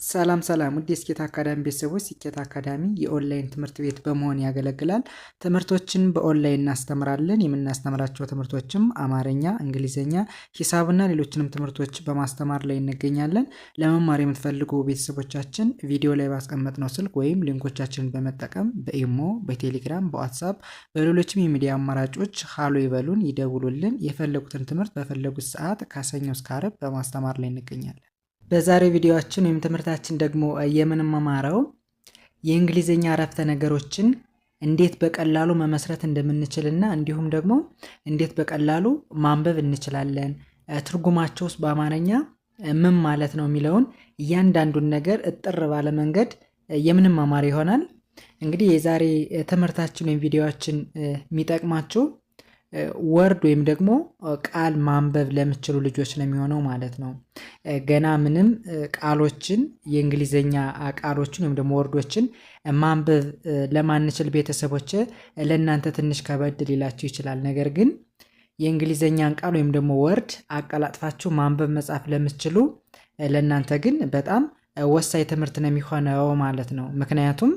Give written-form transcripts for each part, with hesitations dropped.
ሰላም ውድ የስኬት አካዳሚ ቤተሰቦች፣ ስኬት አካዳሚ የኦንላይን ትምህርት ቤት በመሆን ያገለግላል። ትምህርቶችን በኦንላይን እናስተምራለን። የምናስተምራቸው ትምህርቶችም አማርኛ፣ እንግሊዝኛ፣ ሂሳብና ሌሎችንም ትምህርቶች በማስተማር ላይ እንገኛለን። ለመማር የምትፈልጉ ቤተሰቦቻችን ቪዲዮ ላይ ባስቀመጥነው ስልክ ወይም ሊንኮቻችንን በመጠቀም በኢሞ፣ በቴሌግራም፣ በዋትሳፕ በሌሎችም የሚዲያ አማራጮች ሃሎ ይበሉን፣ ይደውሉልን። የፈለጉትን ትምህርት በፈለጉት ሰዓት ከሰኞ እስከ ዓርብ በማስተማር ላይ እንገኛለን። በዛሬ ቪዲዮአችን ወይም ትምህርታችን ደግሞ የምንማማረው የእንግሊዝኛ አረፍተ ነገሮችን እንዴት በቀላሉ መመስረት እንደምንችልና እንዲሁም ደግሞ እንዴት በቀላሉ ማንበብ እንችላለን፣ ትርጉማቸውስ በአማርኛ ምን ማለት ነው የሚለውን እያንዳንዱን ነገር እጥር ባለ መንገድ የምንማማር ይሆናል። እንግዲህ የዛሬ ትምህርታችን ወይም ቪዲዮአችን የሚጠቅማችሁ ወርድ ወይም ደግሞ ቃል ማንበብ ለምችሉ ልጆች ነው የሚሆነው ማለት ነው። ገና ምንም ቃሎችን የእንግሊዝኛ ቃሎችን ወይም ደግሞ ወርዶችን ማንበብ ለማንችል ቤተሰቦች ለእናንተ ትንሽ ከበድ ሊላችሁ ይችላል። ነገር ግን የእንግሊዝኛን ቃል ወይም ደግሞ ወርድ አቀላጥፋችሁ ማንበብ መጻፍ ለምችሉ ለእናንተ ግን በጣም ወሳኝ ትምህርት ነው የሚሆነው ማለት ነው። ምክንያቱም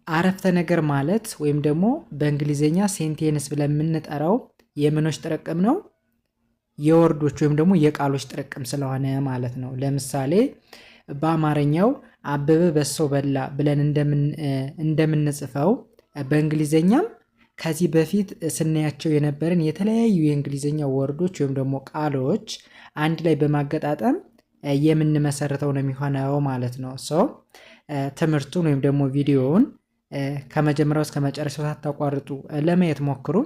አረፍተ ነገር ማለት ወይም ደግሞ በእንግሊዝኛ ሴንቴንስ ብለን የምንጠራው የምኖች ጥርቅም ነው፣ የወርዶች ወይም ደግሞ የቃሎች ጥርቅም ስለሆነ ማለት ነው። ለምሳሌ በአማርኛው አበበ በሶ በላ ብለን እንደምንጽፈው በእንግሊዝኛም ከዚህ በፊት ስናያቸው የነበረን የተለያዩ የእንግሊዝኛ ወርዶች ወይም ደግሞ ቃሎች አንድ ላይ በማገጣጠም የምንመሰርተው ነው የሚሆነው ማለት ነው። ትምህርቱን ወይም ደግሞ ቪዲዮውን ከመጀመሪያው እስከ መጨረሻው ሳታቋርጡ ለማየት ሞክሩ።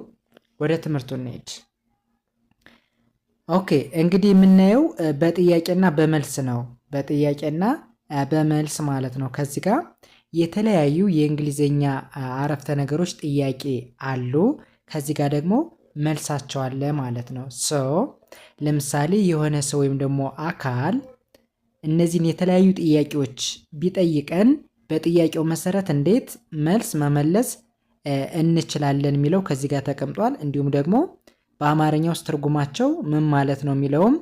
ወደ ትምህርቱ እንሄድ። ኦኬ፣ እንግዲህ የምናየው በጥያቄና በመልስ ነው። በጥያቄና በመልስ ማለት ነው። ከዚህ ጋር የተለያዩ የእንግሊዝኛ አረፍተ ነገሮች ጥያቄ አሉ። ከዚህ ጋር ደግሞ መልሳቸው አለ ማለት ነው። ለምሳሌ የሆነ ሰው ወይም ደግሞ አካል እነዚህን የተለያዩ ጥያቄዎች ቢጠይቀን በጥያቄው መሰረት እንዴት መልስ መመለስ እንችላለን የሚለው ከዚህ ጋር ተቀምጧል። እንዲሁም ደግሞ በአማርኛ ውስጥ ትርጉማቸው ምን ማለት ነው የሚለውም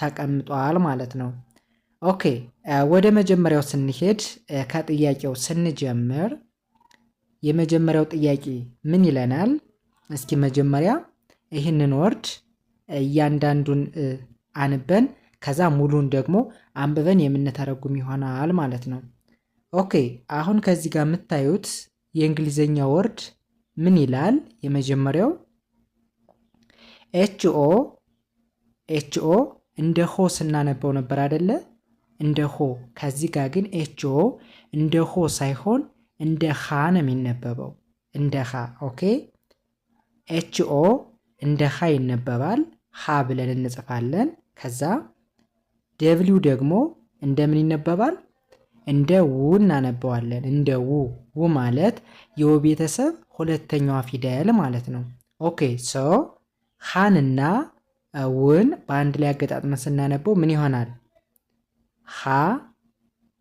ተቀምጧል ማለት ነው። ኦኬ፣ ወደ መጀመሪያው ስንሄድ ከጥያቄው ስንጀምር የመጀመሪያው ጥያቄ ምን ይለናል? እስኪ መጀመሪያ ይህንን ወርድ እያንዳንዱን አንበን ከዛ ሙሉን ደግሞ አንብበን የምንተረጉም ይሆናል ማለት ነው። ኦኬ፣ አሁን ከዚህ ጋር የምታዩት የእንግሊዝኛ ወርድ ምን ይላል? የመጀመሪያው ኤችኦ እንደ ሆ ስናነበው ነበር አይደለ? እንደ ሆ። ከዚህ ጋር ግን ኤችኦ እንደ ሆ ሳይሆን እንደ ሃ ነው የሚነበበው። እንደ ሃ። ኦኬ፣ ኤችኦ እንደ ሃ ይነበባል። ሃ ብለን እንጽፋለን። ከዛ ደብሊው ደግሞ እንደምን ይነበባል? እንደ ው እናነበዋለን። እንደ ው ማለት የው ቤተሰብ ሁለተኛዋ ፊደል ማለት ነው። ኦኬ፣ ሃንና ውን በአንድ ላይ አገጣጥመን ስናነበው ምን ይሆናል? ሃ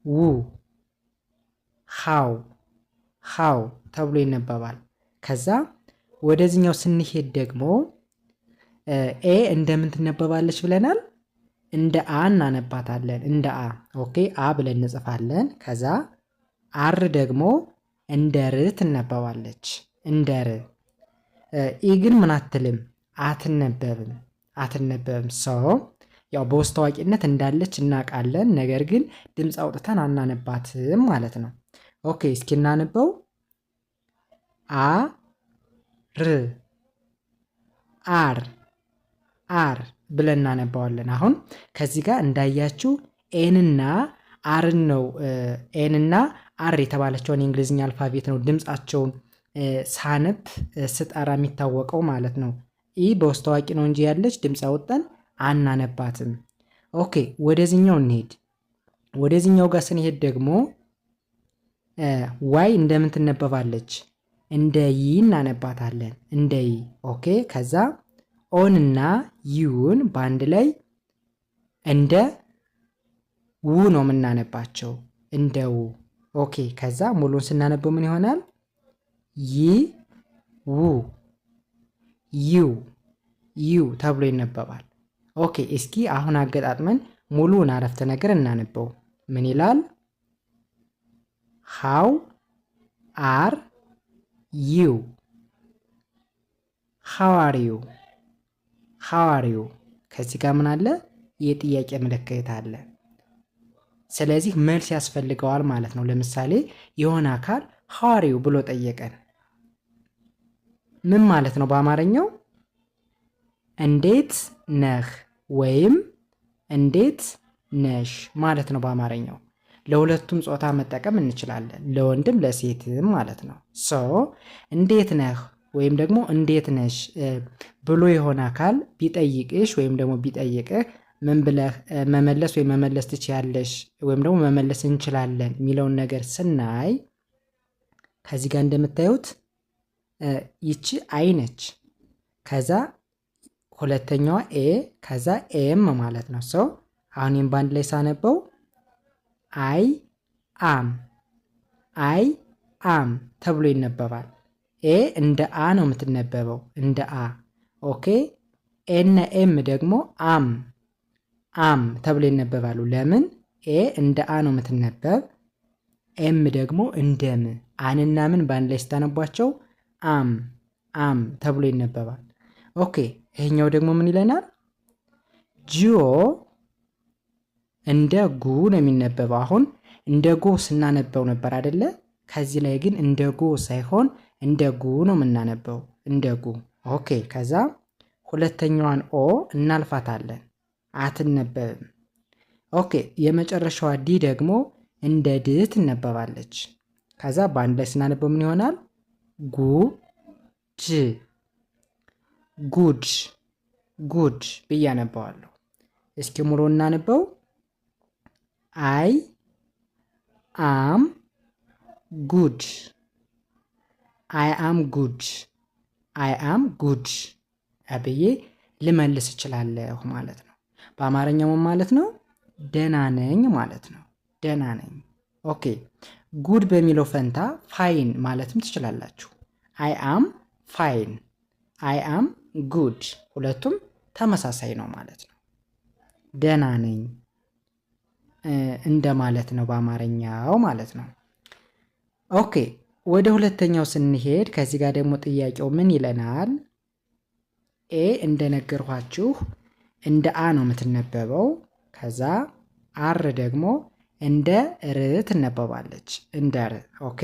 ው፣ ሃው ተብሎ ይነበባል። ከዛ ወደዚህኛው ስንሄድ ደግሞ ኤ እንደምን ትነበባለች ብለናል? እንደ አ እናነባታለን። እንደ አ። ኦኬ፣ አ ብለን እንጽፋለን። ከዛ አር ደግሞ እንደ ር ትነበባለች። እንደ ር። ኢ ግን ምን አትልም? አትነበብም። ያው በውስጥ ታዋቂነት እንዳለች እናውቃለን። ነገር ግን ድምፅ አውጥተን አናነባትም ማለት ነው። ኦኬ፣ እስኪ እናነበው። አር ብለን እናነባዋለን። አሁን ከዚህ ጋር እንዳያችሁ ኤንና አርን ነው ኤንና አር የተባለችውን የእንግሊዝኛ አልፋቤት ነው ድምፃቸውን ሳነብ ስጠራ የሚታወቀው ማለት ነው። ኢ በውስጥ ታዋቂ ነው እንጂ ያለች ድምፅ አወጣን አናነባትም። ኦኬ፣ ወደዚህኛው እንሄድ። ወደዚህኛው ጋር ስንሄድ ደግሞ ዋይ እንደምን ትነበባለች? እንደ ይ እናነባታለን። እንደ ይ። ኦኬ፣ ከዛ ኦንና ዩን በአንድ ላይ እንደ ው ነው የምናነባቸው። እንደ ው። ኦኬ፣ ከዛ ሙሉን ስናነበው ምን ይሆናል? ዩ ተብሎ ይነበባል። ኦኬ፣ እስኪ አሁን አገጣጥመን ሙሉውን አረፍተ ነገር እናነበው። ምን ይላል? how are you? how are you? how are you? ከዚህ ጋር ምን አለ? የጥያቄ ምልክት አለ። ስለዚህ መልስ ያስፈልገዋል ማለት ነው። ለምሳሌ የሆነ አካል how are you ብሎ ጠየቀን። ምን ማለት ነው በአማርኛው? እንዴት ነህ ወይም እንዴት ነሽ ማለት ነው በአማርኛው። ለሁለቱም ጾታ መጠቀም እንችላለን፣ ለወንድም ለሴትም ማለት ነው። ሶ እንዴት ነህ ወይም ደግሞ እንዴት ነሽ ብሎ የሆነ አካል ቢጠይቅሽ ወይም ደግሞ ቢጠይቅህ ምን ብለህ መመለስ ወይም መመለስ ትችያለሽ ወይም ደግሞ መመለስ እንችላለን የሚለውን ነገር ስናይ ከዚህ ጋር እንደምታዩት ይቺ አይ ነች፣ ከዛ ሁለተኛዋ ኤ፣ ከዛ ኤም ማለት ነው። ሶ አሁን ይህም በአንድ ላይ ሳነበው አይ አም ተብሎ ይነበባል። ኤ እንደ አ ነው የምትነበበው፣ እንደ አ። ኦኬ። ኤ እና ኤም ደግሞ አም ተብሎ ይነበባሉ። ለምን? ኤ እንደ አ ነው የምትነበብ፣ ኤም ደግሞ እንደ ም። አንና ምን በአንድ ላይ ስታነቧቸው አም ተብሎ ይነበባል። ኦኬ። ይሄኛው ደግሞ ምን ይለናል? ጂኦ እንደ ጉ ነው የሚነበበው። አሁን እንደ ጎ ስናነበው ነበር አይደለ? ከዚህ ላይ ግን እንደ ጎ ሳይሆን እንደ ጉ ነው የምናነበው፣ እንደ ጉ። ኦኬ። ከዛ ሁለተኛዋን ኦ እናልፋታለን፣ አትነበብም። ኦኬ። የመጨረሻዋ ዲ ደግሞ እንደ ድ ትነበባለች። ከዛ በአንድ ላይ ስናነበው ምን ይሆናል? ጉድ ብዬ አነባዋለሁ። እስኪ ሙሉ እናነበው። አይ አም ጉድ ብዬ ልመልስ እችላለሁ ማለት ነው። በአማርኛው ማለት ነው ደህና ነኝ ማለት ነው። ደህና ነኝ። ኦኬ። ጉድ በሚለው ፈንታ ፋይን ማለትም ትችላላችሁ። አይ አም ፋይን፣ አይ አም ጉድ፣ ሁለቱም ተመሳሳይ ነው ማለት ነው። ደህና ነኝ እንደማለት ነው በአማርኛው ማለት ነው። ኦኬ። ወደ ሁለተኛው ስንሄድ ከዚህ ጋር ደግሞ ጥያቄው ምን ይለናል? ኤ እንደነገርኳችሁ እንደ አ ነው የምትነበበው። ከዛ አር ደግሞ እንደ ር ትነበባለች፣ እንደ ር። ኦኬ።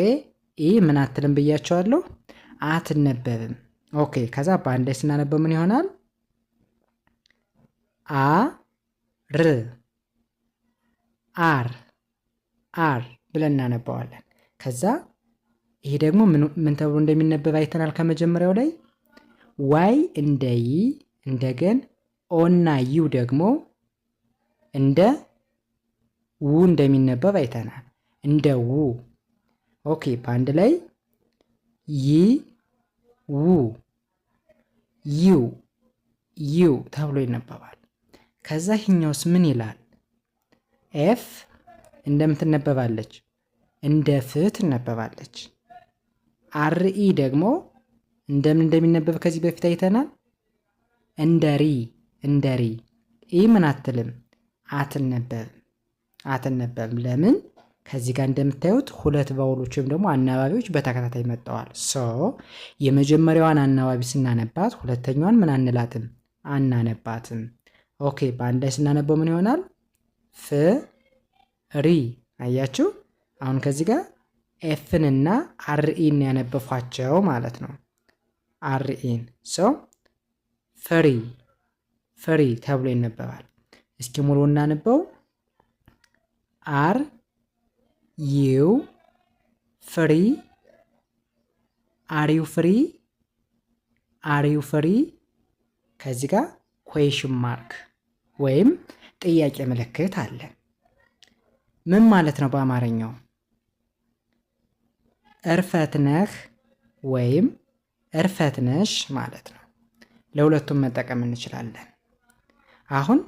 ኢ ምን አትልም ብያቸዋለሁ፣ አትነበብም። ኦኬ። ከዛ በአንድ ላይ ስናነበው ምን ይሆናል? አር ብለን እናነባዋለን። ከዛ ይሄ ደግሞ ምን ተብሎ እንደሚነበብ አይተናል ከመጀመሪያው ላይ። ዋይ እንደ ይ፣ እንደገን ኦና ዩ ደግሞ እንደ ው እንደሚነበብ አይተናል፣ እንደ ው። ኦኬ። በአንድ ላይ ዩ ተብሎ ይነበባል። ከዛ ይህኛውስ ምን ይላል? ኤፍ እንደምትነበባለች እንደ ፍ ትነበባለች። አርኢ ደግሞ እንደምን እንደሚነበብ ከዚህ በፊት አይተናል፣ እንደ ሪ። ኢ ምን አትልም፣ አትነበብም። ለምን? ከዚህ ጋር እንደምታዩት ሁለት ቫውሎች ወይም ደግሞ አናባቢዎች በተከታታይ መጥተዋል። ሶ የመጀመሪያዋን አናባቢ ስናነባት ሁለተኛዋን ምን አንላትም፣ አናነባትም። ኦኬ። በአንድ ላይ ስናነበው ምን ይሆናል? ፍሪ። አያችሁ? አሁን ከዚህ ጋር ኤፍን እና አርኢን ያነበፏቸው ማለት ነው። አርኢን ሶ ፍሪ ተብሎ ይነበባል። እስኪ ሙሉ እናነበው። አር ዩ ፍሪ፣ አር ዩ ፍሪ። ከዚህ ጋር ኩዌሽን ማርክ ወይም ጥያቄ ምልክት አለ። ምን ማለት ነው በአማርኛው? እርፈት ነህ ወይም እርፈት ነሽ ማለት ነው። ለሁለቱም መጠቀም እንችላለን። አሁን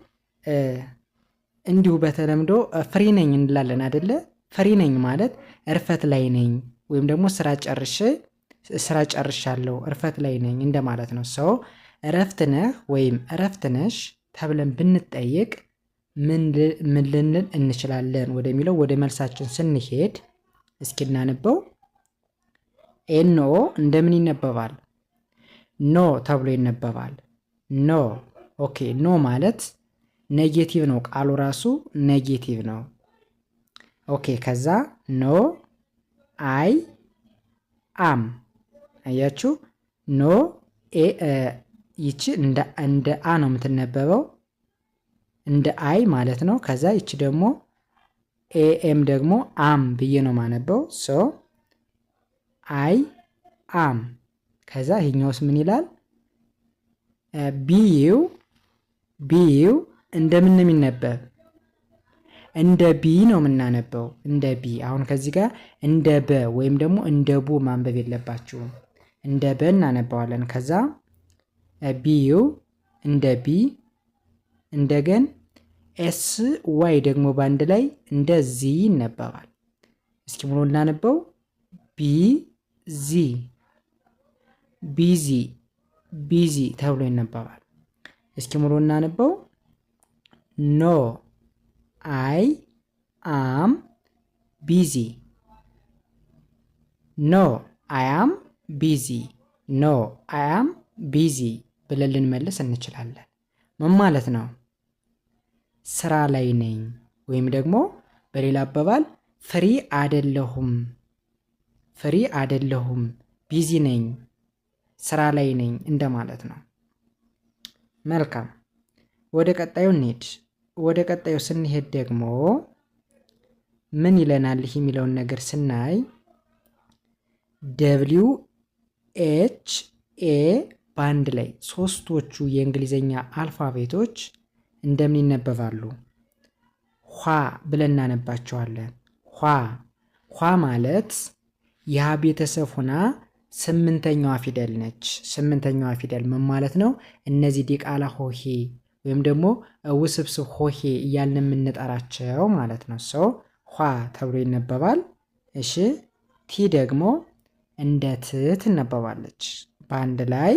እንዲሁ በተለምዶ ፍሪ ነኝ እንላለን አይደለ? ፍሪ ነኝ ማለት እርፈት ላይ ነኝ ወይም ደግሞ ስራ ጨርሻለሁ እርፈት ላይ ነኝ እንደማለት ነው። ሰው እረፍት ነህ ወይም እረፍት ነሽ ተብለን ብንጠይቅ ምን ልንል እንችላለን ወደሚለው ወደ መልሳችን ስንሄድ እስኪ እናነበው። ኤንኦ እንደምን ይነበባል? ኖ ተብሎ ይነበባል። ኖ። ኦኬ ኖ ማለት ኔጌቲቭ ነው። ቃሉ ራሱ ኔጌቲቭ ነው። ኦኬ ከዛ ኖ አይ አም። አያችሁ ኖ ይቺ እንደ አ ነው የምትነበበው፣ እንደ አይ ማለት ነው። ከዛ ይቺ ደግሞ ኤም ደግሞ አም ብዬ ነው ማነበው። ሶ አይ አም። ከዛ ይሄኛውስ ምን ይላል? ቢዩ እንደምን ነው የሚነበብ? እንደ ቢ ነው የምናነበው፣ እንደ ቢ። አሁን ከዚህ ጋር እንደ በ ወይም ደግሞ እንደ ቡ ማንበብ የለባችሁም። እንደ በ እናነባዋለን። ከዛ ቢዩ እንደ ቢ፣ እንደገን ኤስ ዋይ ደግሞ በአንድ ላይ እንደ ዚ ይነበባል። እስኪ ሙሉ እናነበው። ቢዚ ቢዚ ቢዚ ተብሎ ይነበባል። እስኪ ሙሉ እናነበው። ኖ አይ አም ቢዚ ኖ አይ አም ቢዚ ኖ አይ አም ቢዚ ብለን ልንመልስ እንችላለን። ምን ማለት ነው? ስራ ላይ ነኝ፣ ወይም ደግሞ በሌላ አባባል ፍሪ አይደለሁም፣ ቢዚ ነኝ፣ ስራ ላይ ነኝ እንደማለት ነው። መልካም ወደ ቀጣዩ እንሄድ። ወደ ቀጣዩ ስንሄድ ደግሞ ምን ይለናል? ይህ የሚለውን ነገር ስናይ ደብሊው ኤች ኤ በአንድ ላይ ሶስቶቹ የእንግሊዝኛ አልፋቤቶች እንደምን ይነበባሉ? ኋ ብለን እናነባቸዋለን። ኋ ማለት ያ ቤተሰብ ሆና ስምንተኛዋ ፊደል ነች። ስምንተኛዋ ፊደል ምን ማለት ነው? እነዚህ ዲቃላ ሆሄ ወይም ደግሞ ውስብስብ ሆሄ እያልን የምንጠራቸው ማለት ነው። ሰው ኋ ተብሎ ይነበባል። እሺ ቲ ደግሞ እንደ ት ትነበባለች። በአንድ ላይ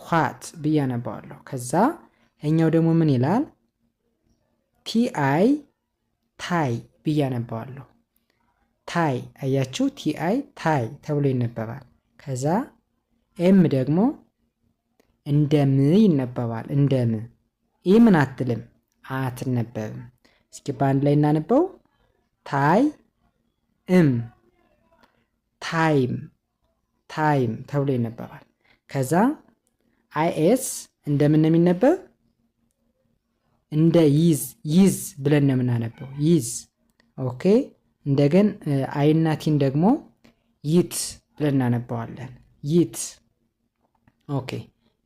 ኋት ብዬ አነባዋለሁ። ከዛ እኛው ደግሞ ምን ይላል? ቲአይ ታይ ብዬ አነባዋለሁ። ታይ አያችሁ፣ ቲአይ ታይ ተብሎ ይነበባል። ከዛ ኤም ደግሞ እንደ ም ይነበባል። እንደ ም። ይህ ምን አትልም፣ አትነበብም። እስኪ በአንድ ላይ እናነበው። ታይም ተብሎ ይነበባል። ከዛ አይኤስ እንደምን ነው የሚነበብ? እንደ ይዝ ብለን ነው የምናነበው። ይዝ። ኦኬ እንደገን አይናቲን ደግሞ ይት ብለን እናነባዋለን። ይት። ኦኬ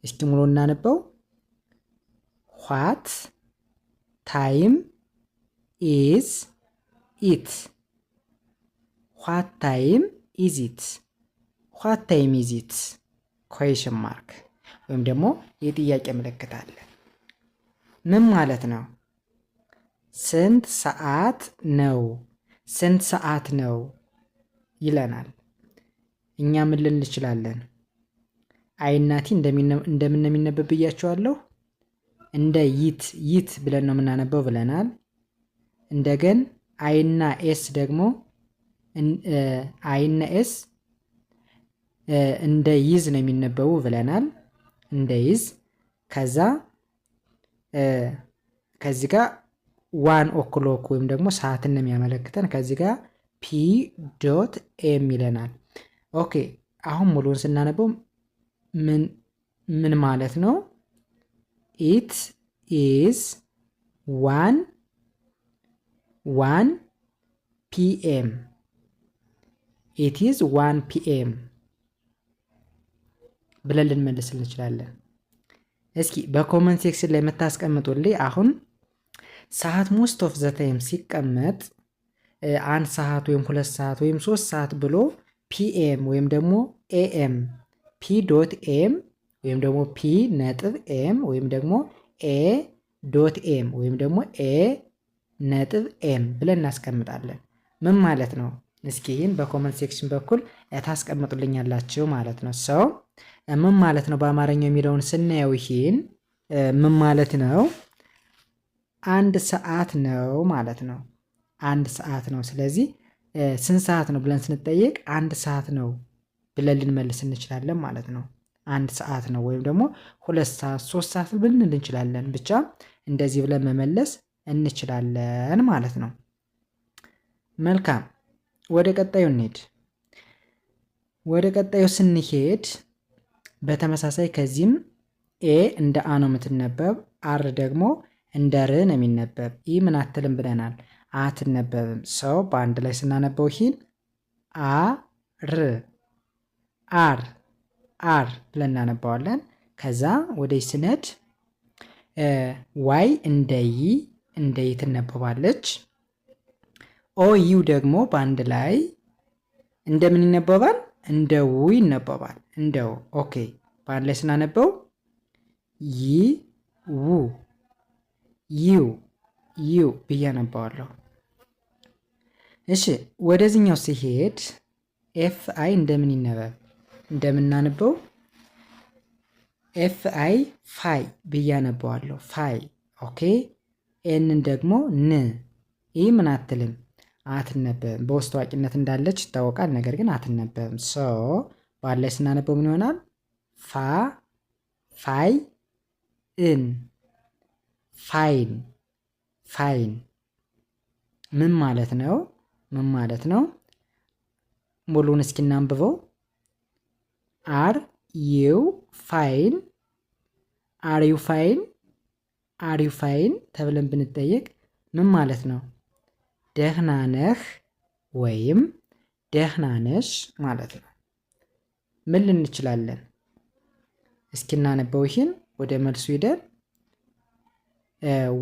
እስኪ ሙሉ እናነበው። ኋት ታይም ኢዝ ኢት ኋት ታይም ኢዝ ኢት ኋት ታይም ኢዝ ኢት ኩዌሽን ማርክ ወይም ደግሞ የጥያቄ ምልክት አለ። ምን ማለት ነው? ስንት ሰዓት ነው? ስንት ሰዓት ነው ይለናል። እኛ ምን ልንል እንችላለን? አይናቲ እንደምን ነው የሚነበብ ብያቸዋለሁ። እንደ ይት ብለን ነው የምናነበው ብለናል። እንደገን አይና ኤስ ደግሞ አይና ኤስ እንደ ይዝ ነው የሚነበቡ ብለናል። እንደ ይዝ። ከዚህ ጋር ዋን ኦክሎክ ወይም ደግሞ ሰዓትን ነው የሚያመለክተን። ከዚህ ጋር ፒ ዶት ኤም ይለናል። ኦኬ አሁን ሙሉውን ስናነበው ምን ማለት ነው? ኢት ኢዝ ዋን ፒኤም ኢት ኢዝ 1 ፒኤም ብለን ልንመልስ እንችላለን። እስኪ በኮመንት ሴክሽን ላይ የምታስቀምጡልኝ አሁን ሰዓት ሞስት ኦፍ ዘ ታይም ሲቀመጥ 1 ሰዓት ወይም 2 ሰዓት ወይም 3 ሰዓት ብሎ ፒኤም ወይም ደግሞ ኤኤም ፒ ዶት ኤም ወይም ደግሞ ፒ ነጥብ ኤም ወይም ደግሞ ኤ ዶት ኤም ወይም ደግሞ ኤ ነጥብ ኤም ብለን እናስቀምጣለን። ምን ማለት ነው? እስኪ ይህን በኮመንት ሴክሽን በኩል ታስቀምጡልኛላችሁ ማለት ነው። ሰው ምን ማለት ነው በአማርኛው የሚለውን ስናየው ይሄን ምን ማለት ነው? አንድ ሰዓት ነው ማለት ነው። አንድ ሰዓት ነው። ስለዚህ ስንት ሰዓት ነው ብለን ስንጠየቅ አንድ ሰዓት ነው ብለን ልንመልስ እንችላለን ማለት ነው። አንድ ሰዓት ነው ወይም ደግሞ 2 ሰዓት 3 ሰዓት ብንል እንችላለን። ብቻ እንደዚህ ብለን መመለስ እንችላለን ማለት ነው። መልካም ወደ ቀጣዩ እንሄድ። ወደ ቀጣዩ ስንሄድ በተመሳሳይ ከዚህም ኤ እንደ አ ነው የምትነበብ፣ አር ደግሞ እንደ ር ነው የሚነበብ። ኢ ምን አትልም ብለናል፣ አትነበብም። ሰው በአንድ ላይ ስናነበው ይህን አ ር አር አር ብለን እናነባዋለን። ከዛ ወደ ስነድ ዋይ እንደ ይ ትነበባለች። ኦ ዩ ደግሞ በአንድ ላይ እንደምን ይነበባል? እንደ ው ይነበባል። እንደው ኦኬ። በአንድ ላይ ስናነበው ይ ው ዩ ብዬ አነባዋለሁ። እሺ ወደዚህኛው ሲሄድ ኤፍ አይ እንደምን ይነበብ? እንደምናነበው ኤፍ አይ ፋይ ብዬ አነባዋለሁ። ፋይ ኦኬ። ኤንን ደግሞ ን ይህ ምን አትልም፣ አትነበብም። በውስጥ ታዋቂነት እንዳለች ይታወቃል፣ ነገር ግን አትነበብም። ሶ በአንድ ላይ ስናነበው ምን ይሆናል? ፋ ፋይ እን ፋይን ፋይን። ምን ማለት ነው? ምን ማለት ነው? ሙሉውን እስኪ እናንብበው። አር ዩ ፋይን፣ አር ዩ ፋይን፣ አር ዩ ፋይን ተብለን ብንጠየቅ ምን ማለት ነው? ደህና ነህ ወይም ደህና ነሽ ማለት ነው። ምን ልንችላለን? እስኪ እናነበው ይህን ወደ መልሱ ሂደን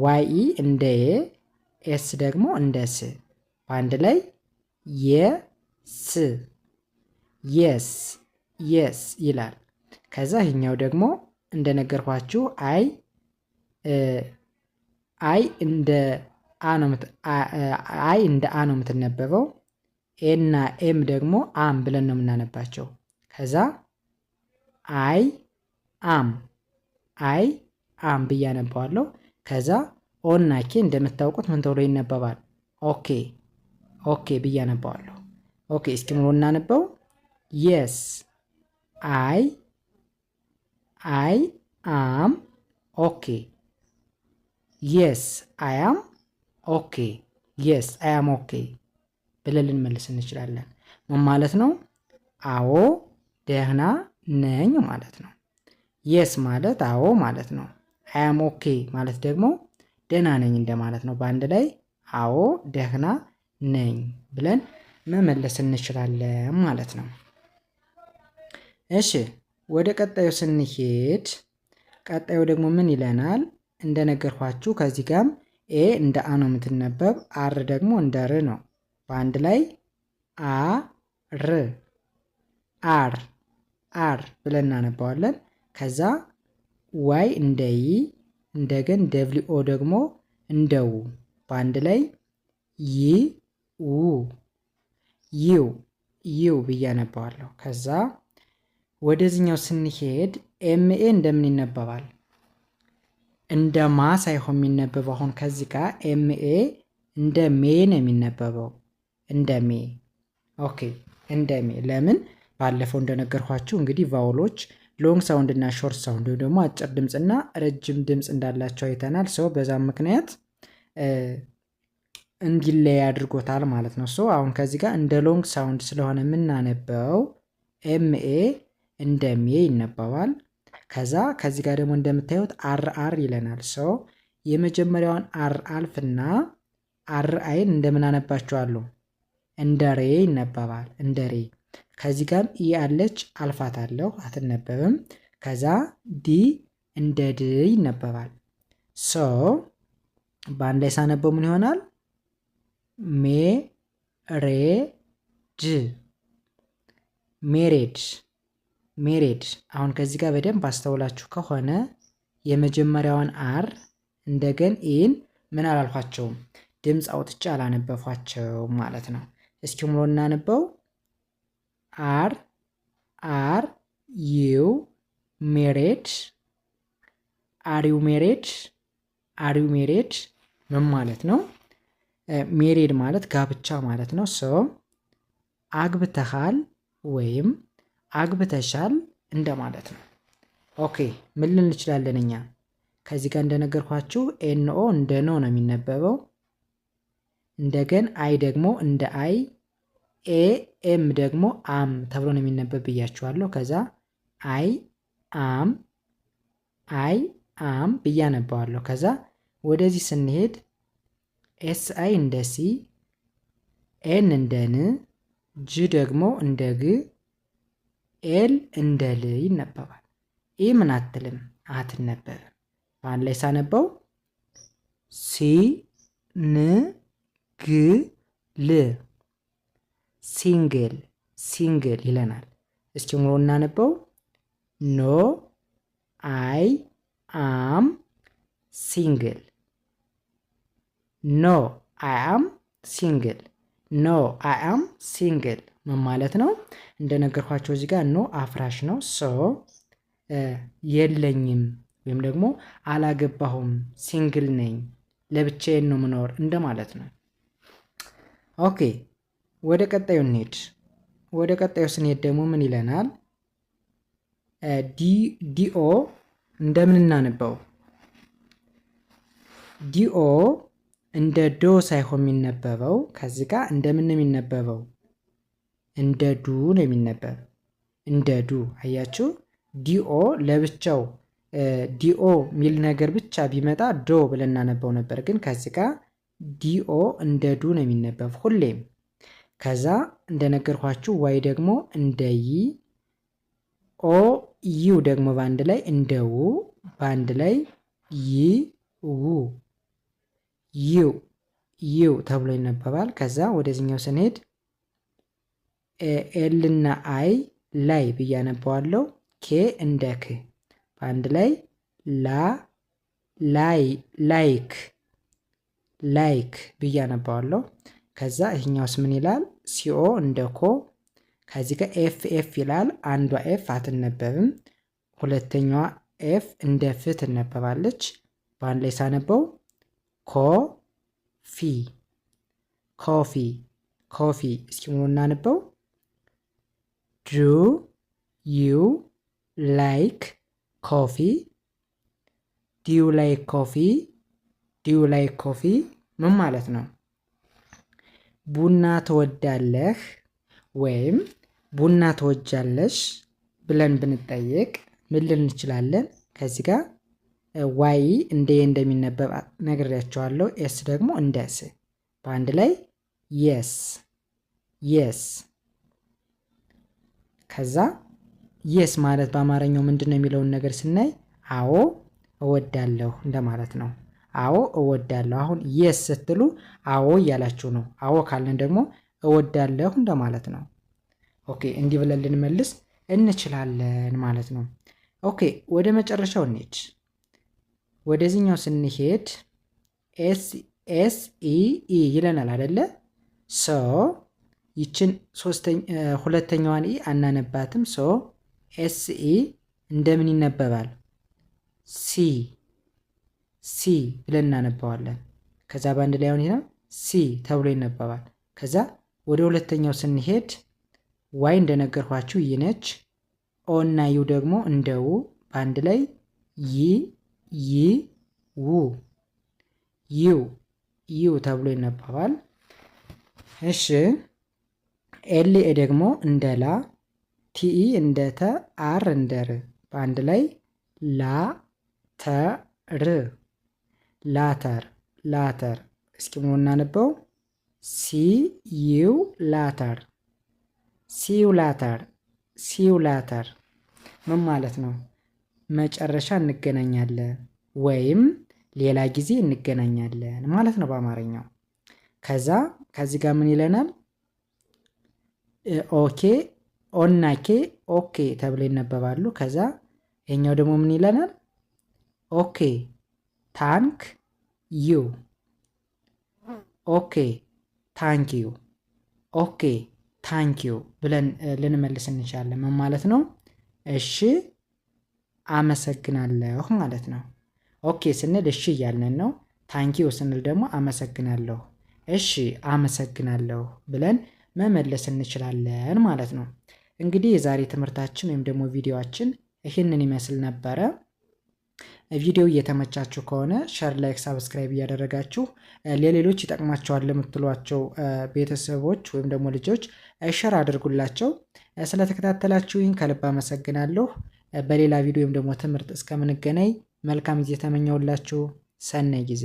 ዋይ እንደ ኤ ኤስ ደግሞ እንደ ስ በአንድ ላይ የስ የስ የስ ይላል። ከዛ ይህኛው ደግሞ እንደነገርኳችሁ አይ እንደ አ ነው የምትነበበው። ኤና ኤም ደግሞ አም ብለን ነው የምናነባቸው። ከዛ አይ አም ብዬ አነባዋለሁ። ከዛ ኦና ኬ እንደምታውቁት ምን ተብሎ ይነበባል? ኦኬ ብዬ አነባዋለሁ። ኦኬ እስኪ ምሎ እናነበው። የስ አይ አም ኦኬ። የስ አይ አም ኦኬ። የስ አይ አም ኦኬ ብለን ልንመልስ እንችላለን። ምን ማለት ነው? አዎ ደህና ነኝ ማለት ነው። የስ ማለት አዎ ማለት ነው። አይ አም ኦኬ ማለት ደግሞ ደህና ነኝ እንደማለት ነው። በአንድ ላይ አዎ ደህና ነኝ ብለን መመለስ እንችላለን ማለት ነው። እሺ ወደ ቀጣዩ ስንሄድ ቀጣዩ ደግሞ ምን ይለናል? እንደነገርኳችሁ ከዚህ ጋርም ኤ እንደ አ ነው የምትነበብ፣ አር ደግሞ እንደ ር ነው። በአንድ ላይ አር ብለን እናነባዋለን። ከዛ ዋይ እንደ ይ እንደገን ደብሊኦ ደግሞ እንደው በአንድ ላይ ዩ ብዬ አነባዋለሁ። ከዛ ወደዚህኛው ስንሄድ ኤምኤ እንደምን ይነበባል? እንደ ማ ሳይሆን የሚነበበው አሁን ከዚህ ጋር ኤምኤ እንደ ሜ ነው የሚነበበው። እንደ ሜ ኦኬ፣ እንደ ሜ። ለምን? ባለፈው እንደነገርኳችሁ እንግዲህ ቫውሎች ሎንግ ሳውንድ እና ሾርት ሳውንድ ወይም ደግሞ አጭር ድምፅና ረጅም ድምፅ እንዳላቸው አይተናል። ሰው በዛም ምክንያት እንዲለይ አድርጎታል ማለት ነው። ሰው አሁን ከዚህ ጋር እንደ ሎንግ ሳውንድ ስለሆነ የምናነበው ኤምኤ እንደ ሜ ይነበባል። ከዛ ከዚህ ጋር ደግሞ እንደምታዩት አር ይለናል። ሰው የመጀመሪያውን አር አልፍና አር አይን እንደምን አነባቸዋለሁ? እንደ ሬ ይነበባል። እንደ ሬ። ከዚህ ጋርም ኢ አለች፣ አልፋት አለሁ፣ አትነበብም። ከዛ ዲ እንደ ድ ይነበባል። ሶ በአንድ ላይ ሳነበው ምን ይሆናል? ሜሬድ። አሁን ከዚህ ጋር በደንብ አስተውላችሁ ከሆነ የመጀመሪያውን አር እንደገን ኢን ምን አላልኳቸውም? ድምፅ አውጥቼ አላነበፏቸውም ማለት ነው። እስኪ ሙሉ እናነበው። አር ዩ ሜሬድ? አሪው ሜሬድ? አሪው ሜሬድ ምን ማለት ነው? ሜሬድ ማለት ጋብቻ ማለት ነው። ሶ አግብተሃል ወይም አግብተሻል እንደማለት ነው። ኦኬ ምን ልንል እንችላለን እኛ? ከዚህ ጋር እንደነገርኳችሁ ኤንኦ እንደ ኖ ነው የሚነበበው። እንደገን አይ ደግሞ እንደ አይ፣ ኤ ኤም ደግሞ አም ተብሎ ነው የሚነበብ ብያችኋለሁ። ከዛ አይ አም ብዬ አነባዋለሁ። ከዛ ወደዚህ ስንሄድ ኤስ አይ እንደ ሲ፣ ኤን እንደ ን፣ ጅ ደግሞ እንደ ግ፣ ኤል እንደ ል ይነበባል። ኢ ምን አትልም አትነበብም። በአንድ ላይ ሳነበው ሲ ን ግ ል ሲንግል ሲንግል ይለናል። እስኪ ሙሉ እናነበው። ኖ አይ አም ሲንግል። ኖ አይ አም ሲንግል። ኖ አይ አም ሲንግል ምን ማለት ነው? እንደነገርኳቸው እዚህ ጋር ኖ አፍራሽ ነው። ሶ የለኝም ወይም ደግሞ አላገባሁም፣ ሲንግል ነኝ፣ ለብቻዬን ነው ምኖር እንደማለት ነው። ኦኬ ወደ ቀጣዩ እንሄድ። ወደ ቀጣዩ ስንሄድ ደግሞ ምን ይለናል? ዲኦ እንደምን እናነበው? ዲኦ እንደ ዶ ሳይሆን የሚነበበው ከዚህ ጋር እንደምን ነው የሚነበበው? እንደ ዱ ነው የሚነበብ። እንደ ዱ አያችሁ። ዲኦ ለብቻው ዲኦ ሚል ነገር ብቻ ቢመጣ ዶ ብለን እናነበው ነበር። ግን ከዚህ ጋር ዲኦ እንደ ዱ ነው የሚነበብ ሁሌም። ከዛ እንደነገርኳችሁ ዋይ ደግሞ እንደ ይ፣ ኦ ዩ ደግሞ በአንድ ላይ እንደ ው፣ በአንድ ላይ ይ ው ዩ ተብሎ ይነበባል። ከዛ ወደዚህኛው ስንሄድ ኤል እና አይ ላይ ብዬ አነባዋለሁ። ኬ እንደ ክ በአንድ ላይ ላይክ ብዬ አነባዋለሁ። ከዛ ይህኛውስ ምን ይላል? ሲኦ እንደ ኮ፣ ከዚህ ጋር ኤፍ ኤፍ ይላል። አንዷ ኤፍ አትነበብም፣ ሁለተኛዋ ኤፍ እንደ ፍ ትነበባለች። በአንድ ላይ ሳነበው ኮፊ። እስኪ ሙሉ እናነበው። ዱ ዩ ላይክ ኮፊ? ዲዩ ላይክ ኮፊ ምን ማለት ነው? ቡና ትወዳለህ ወይም ቡና ትወጃለሽ ብለን ብንጠየቅ ምን ልንል እንችላለን? ከዚህ ጋር ዋይ እንደ እንደሚነበብ ነግሬያቸዋለሁ። ኤስ ደግሞ እንደ ስ በአንድ ላይ የስ። ከዛ የስ ማለት በአማርኛው ምንድን ነው የሚለውን ነገር ስናይ አዎ እወዳለሁ እንደማለት ነው። አዎ እወዳለሁ። አሁን የስ ስትሉ አዎ እያላችሁ ነው። አዎ ካልን ደግሞ እወዳለሁ እንደማለት ነው። ኦኬ እንዲህ ብለን ልንመልስ እንችላለን ማለት ነው። ኦኬ ወደ መጨረሻው እንሂድ። ወደዚህኛው ስንሄድ ኤስ ኢ ይለናል አይደለ? ሶ ይችን ሁለተኛዋን ኢ አናነባትም። ሶ ኤስ ኢ እንደምን ይነበባል? ሲ ብለን እናነባዋለን። ከዛ በአንድ ላይ አሁን ይሄ ሲ ተብሎ ይነበባል። ከዛ ወደ ሁለተኛው ስንሄድ ዋይ እንደነገርኳችሁ ይ ነች። ኦ እና ዩ ደግሞ እንደው በአንድ ላይ ዩ ተብሎ ይነበባል። እሺ ኤል ኤ ደግሞ እንደ ላ፣ ቲኢ እንደ ተ፣ አር እንደ ር በአንድ ላይ ላተር። እስኪ ሙሉ እናነበው። ሲዩ ላተር ምን ማለት ነው? መጨረሻ እንገናኛለን ወይም ሌላ ጊዜ እንገናኛለን ማለት ነው በአማርኛው። ከዚህ ጋር ምን ይለናል? ኦኬ ኦና ኬ ኦኬ ተብሎ ይነበባሉ። ከዛ ይሄኛው ደግሞ ምን ይለናል? ኦኬ ታንክ ዩ ብለን ልንመልስ እንችላለን ማለት ነው። እሺ አመሰግናለሁ ማለት ነው። ኦኬ ስንል እሺ እያልን ነው። ታንኪዩ ስንል ደግሞ አመሰግናለሁ። እሺ አመሰግናለሁ ብለን መመለስ እንችላለን ማለት ነው። እንግዲህ የዛሬ ትምህርታችን ወይም ደግሞ ቪዲዮአችን ይህንን ይመስል ነበረ። ቪዲዮ እየተመቻችሁ ከሆነ ሸር፣ ላይክ፣ ሳብስክራይብ እያደረጋችሁ ለሌሎች ይጠቅማቸዋል ለምትሏቸው ቤተሰቦች ወይም ደግሞ ልጆች ሸር አድርጉላቸው። ስለተከታተላችሁኝ ከልብ አመሰግናለሁ። በሌላ ቪዲዮ ወይም ደግሞ ትምህርት እስከምንገናኝ መልካም ጊዜ ተመኘውላችሁ። ሰናይ ጊዜ